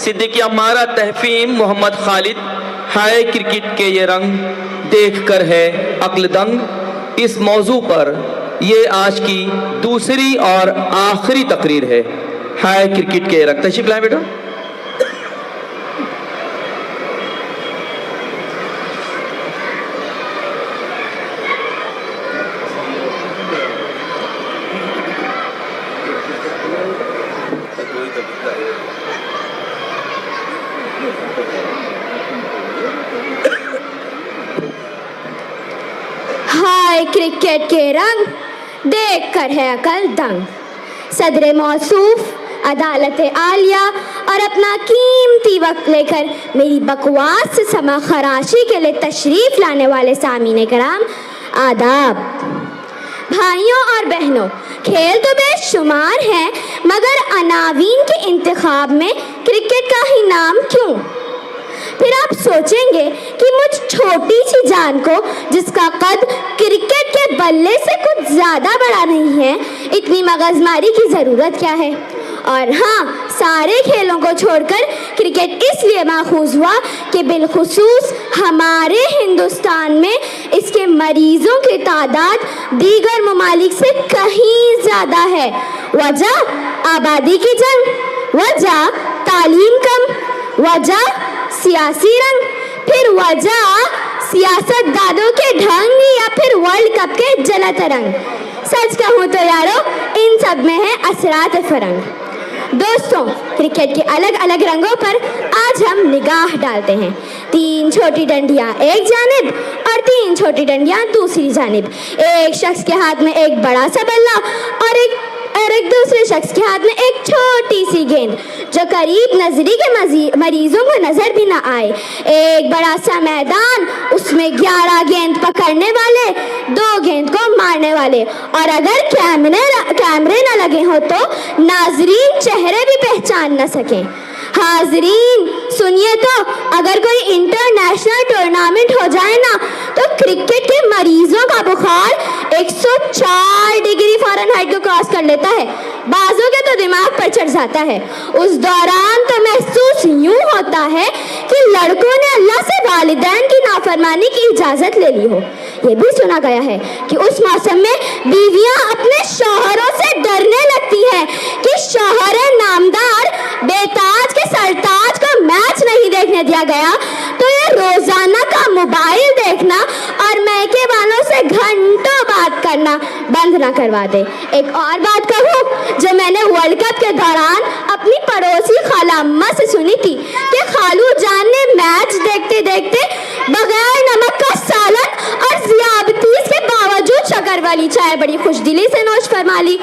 सिद्दीकी अम्मारा तहफीम मोहम्मद खालिद, हाय cricket के ये रंग देख कर है अक्ल दंग। इस मौजू पर ये आज की दूसरी और आखिरी तकरीर है। हाय क्रिकेट के ये रंग, तशरीफ लाएं बेटा। हाय क्रिकेट के रंग देख कर है अकल दंग। सदर मौसूफ अदालत आलिया और अपना कीमती वक्त लेकर मेरी बकवास से समा खराशी के लिए तशरीफ लाने वाले सामीन कराम, आदाब। भाइयों और बहनों, खेल तो बेशुमार हैं, मगर अनावीन के इंतखाब में क्रिकेट का ही नाम क्यों? फिर आप सोचेंगे कि मुझ छोटी सी जान को, जिसका कद क्रिकेट के बल्ले से कुछ ज़्यादा बड़ा नहीं है, इतनी मगजमारी की ज़रूरत क्या है? और हाँ, सारे खेलों को छोड़कर क्रिकेट इसलिए माखूज हुआ कि बिलखुसूस हमारे हिंदुस्तान में इसके मरीजों की तादाद दीगर ममालिक से कहीं ज़्यादा है। वजह आबादी की जंग, वजह तालीम कम, वजह सियासी रंग, फिर वजह सियासतदानों के ढंग या फिर वर्ल्ड कप के जलत रंग। सच कहूँ तो यारो, इन सब में है असरात फरंग। दोस्तों, क्रिकेट के अलग अलग रंगों पर आज हम निगाह डालते हैं। 3 छोटी डंडियां एक जानिब और 3 छोटी डंडियां दूसरी जानिब। एक शख्स के हाथ में एक बड़ा सा बल्ला और एक दूसरे शख्स के हाथ में एक छोटी सी गेंद, जो करीब नजरी के मरीजों को नजर भी ना आए। एक बड़ा सा मैदान, उसमें 11 गेंद पकड़ने वाले, 2 गेंद को मारने वाले, और अगर कैमरे ना लगे हो तो नाजरीन चेहरे भी पहचान ना सकें। हाजरीन सुनिए तो, अगर कोई इंटरनेशनल टूर्नामेंट हो जाए ना, तो क्रिकेट के मरीजों का बुखार 104 डिग्री फ़ारेनहाइट को क्रॉस कर लेता है। बाजों के तो दिमाग पर चढ़ जाता है। उस दौरान तो महसूस यूं होता है कि लड़कों ने अल्लाह से वालिदैन की नाफरमानी की इजाज़त ले ली हो। ये भी सुना गया है कि उस मौसम में बीवियां अपने शौहरों से डरने लगती हैं कि शौहर नामदार बेताज के सरताज को मैच नहीं देखने दिया गया तो ये रोजाना का मोबाइल देखना और मैके वालों से घंटों बात करना बंद ना करवा दे। एक और बात कहूँ, जो मैंने वर्ल्ड कप के दौरान अपनी पड़ोसी खाला अम्मा से सुनी थी कि खालू जान ने मैच देखते देखते बगैर नमक का सालन और ज़ियादतीस के बावजूद शक्कर वाली चाय बड़ी खुशदिली से नोश फरमा ली।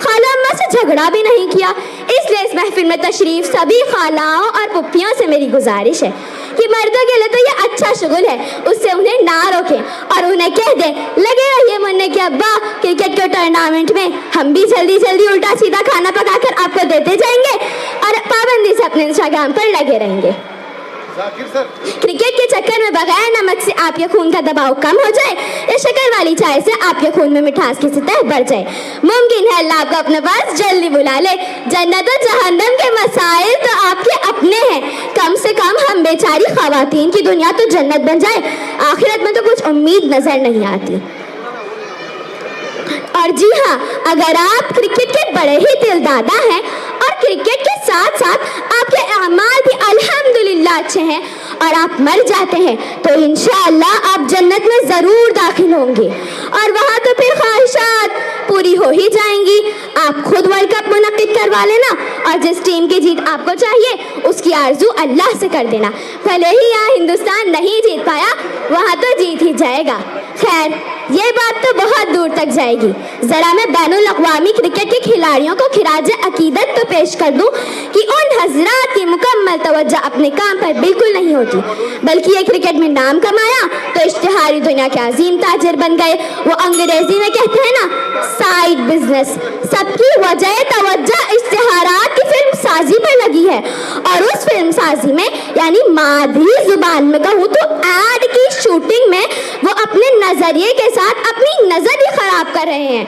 खाला अम्मा से झगड़ा भी नहीं किया। इसलिए इस महफिल में तशरीफ सभी खालाओं और पुप्पियों से मेरी गुजारिश है कि मर्दों के लिए तो ये अच्छा शुगल है, उससे उन्हें ना रोकें और उन्हें कह दें, लगे रहिए मुन्ने के अब्बा, क्रिकेट के टूर्नामेंट में हम भी जल्दी जल्दी उल्टा सीधा खाना पकाकर आपको देते जाएंगे और पाबंदी से अपने इंस्टाग्राम पर लगे रहेंगे। क्रिकेट के चक्कर में बगैर नमक से आपके खून का दबाव कम हो जाए या शक्कर वाली चाय से आपके खून में मिठास की सतह बढ़ जाए। मुमकिन है अल्लाह आपको अपने पास जल्दी बुला ले। जन्नत और जहन्नम के मसाइल तो आपके अपने हैं, कम से कम हम बेचारी खवातीन की दुनिया तो जन्नत बन जाए, आखिरत में तो कुछ उम्मीद नजर नहीं आती। और जी हाँ, अगर आप क्रिकेट के बड़े ही दिलदादा हैं और क्रिकेट के साथ साथ आपके अमाल भी अल्हम्दुलिल्लाह अच्छे हैं और आप मर जाते हैं, तो इंशाअल्लाह आप जन्नत में ज़रूर दाखिल होंगे और वहाँ तो फिर ख्वाहिशात पूरी हो ही जाएंगी। आप खुद वर्ल्ड कप मुनक्किद करवा लेना और जिस टीम की जीत आपको चाहिए उसकी आरजू अल्लाह से कर देना। भले ही यहाँ हिंदुस्तान नहीं जीत पाया, वहाँ तो जीत ही जाएगा। खैर, ये बात तो बहुत दूर तक जाएगी। ज़रा मैं बैनुल अक़वामी क्रिकेट के खिलाड़ियों को खिराज अकीदत तो पेश कर दूं कि उन हजरात की मुकम्मल तवज्जो अपने काम पर बिल्कुल नहीं होती, बल्कि ये क्रिकेट में नाम कमाया तो इश्तिहारी दुनिया के अजीम ताजिर बन गए। वो अंग्रेजी में कहते हैं ना, साइड बिजनेस। सबकी वजह तवज्जो इश्तिहारात की फिल्म साजी पर लगी है और उस फिल्म साजी में यानी मादरी जुबान में कहूँ तो एड की शूटिंग में वो अपने नजरिए के साथ अपनी नजर ही खराब कर रहे हैं,